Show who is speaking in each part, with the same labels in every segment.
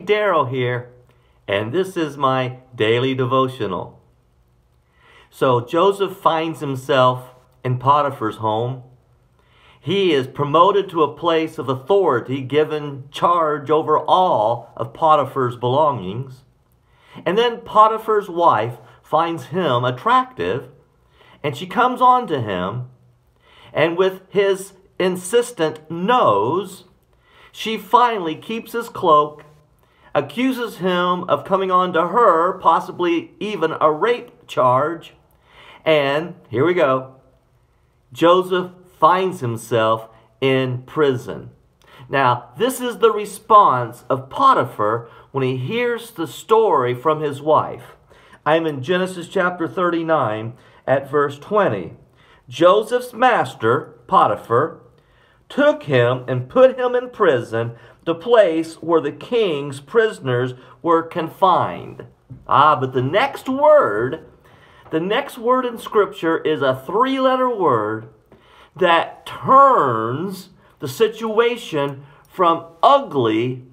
Speaker 1: Daryl here, and this is my daily devotional. So Joseph finds himself in Potiphar's home. He is promoted to a place of authority, given charge over all of Potiphar's belongings. And then Potiphar's wife finds him attractive, and she comes on to him, and with his insistent no's, she finally keeps his cloak, accuses him of coming on to her, possibly even a rape charge. And here we go. Joseph finds himself in prison. Now, this is the response of Potiphar when he hears the story from his wife. I'm in Genesis chapter 39 at verse 20. Joseph's master, Potiphar, took him and put him in prison, the place where the king's prisoners were confined. But the next word in Scripture is a three-letter word that turns the situation from ugly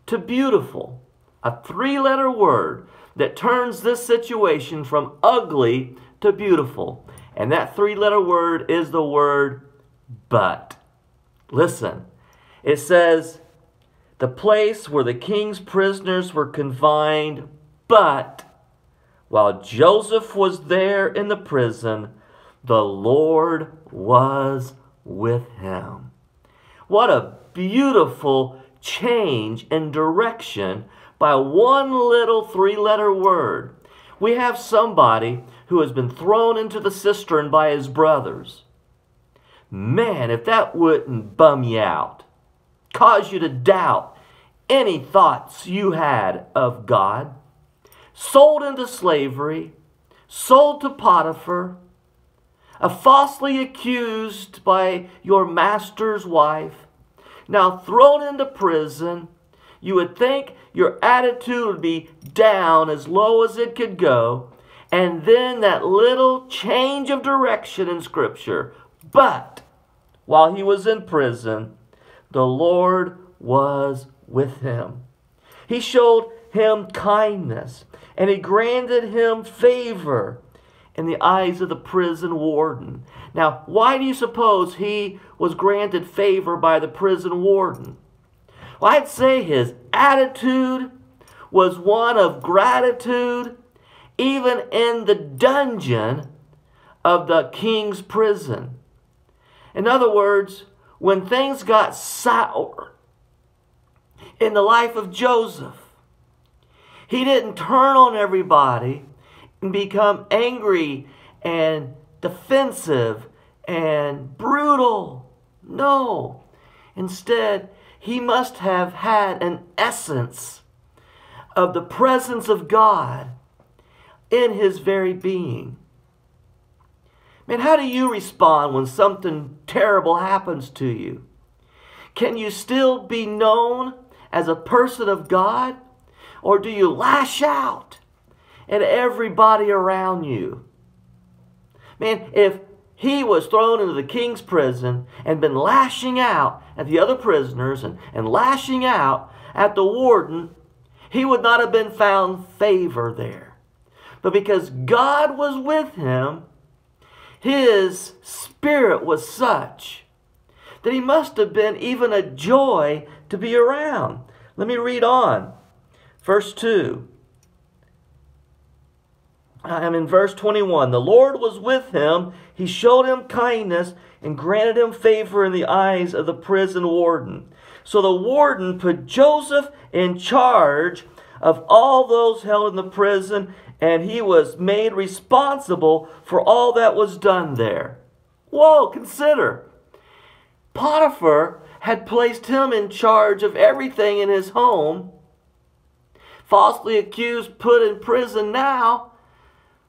Speaker 1: to beautiful. A three-letter word that turns this situation from ugly to beautiful. And that three-letter word is the word but. Listen, it says, the place where the king's prisoners were confined, but while Joseph was there in the prison, the Lord was with him. What a beautiful change in direction by one little three-letter word. We have somebody who has been thrown into the cistern by his brothers. Man, if that wouldn't bum you out, cause you to doubt any thoughts you had of God, sold into slavery, sold to Potiphar, falsely accused by your master's wife, now thrown into prison, you would think your attitude would be down as low as it could go, and then that little change of direction in Scripture. But while he was in prison, the Lord was with him. He showed him kindness, and he granted him favor in the eyes of the prison warden. Now, why do you suppose he was granted favor by the prison warden? Well, I'd say his attitude was one of gratitude, even in the dungeon of the king's prison. In other words, when things got sour in the life of Joseph, he didn't turn on everybody and become angry and defensive and brutal. No. Instead, he must have had an essence of the presence of God in his very being. Man, how do you respond when something terrible happens to you? Can you still be known as a person of God? Or do you lash out at everybody around you? Man, if he was thrown into the king's prison and been lashing out at the other prisoners and lashing out at the warden, he would not have been found favor there. But because God was with him, his spirit was such that he must have been even a joy to be around. Let me read on. Verse 2. I'm in verse 21. The Lord was with him. He showed him kindness and granted him favor in the eyes of the prison warden. So the warden put Joseph in charge of all those held in the prison, and he was made responsible for all that was done there. Whoa, consider. Potiphar had placed him in charge of everything in his home. Falsely accused, put in prison now,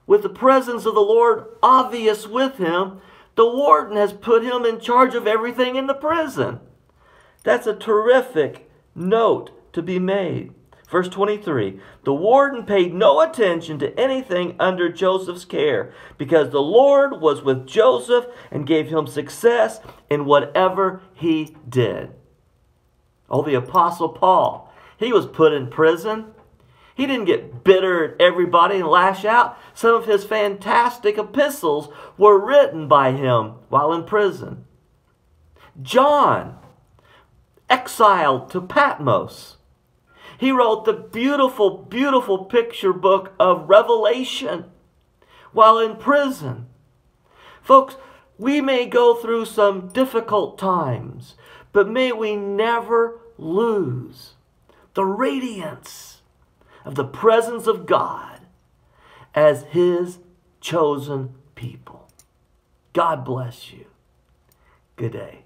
Speaker 1: with the presence of the Lord obvious with him, the warden has put him in charge of everything in the prison. That's a terrific note to be made. Verse 23, the warden paid no attention to anything under Joseph's care, because the Lord was with Joseph and gave him success in whatever he did. Oh, the Apostle Paul, He was put in prison. He didn't get bitter at everybody and lash out. Some of his fantastic epistles were written by him while in prison. John, exiled to Patmos. He wrote the beautiful, beautiful picture book of Revelation while in prison. Folks, we may go through some difficult times, but may we never lose the radiance of the presence of God as His chosen people. God bless you. Good day.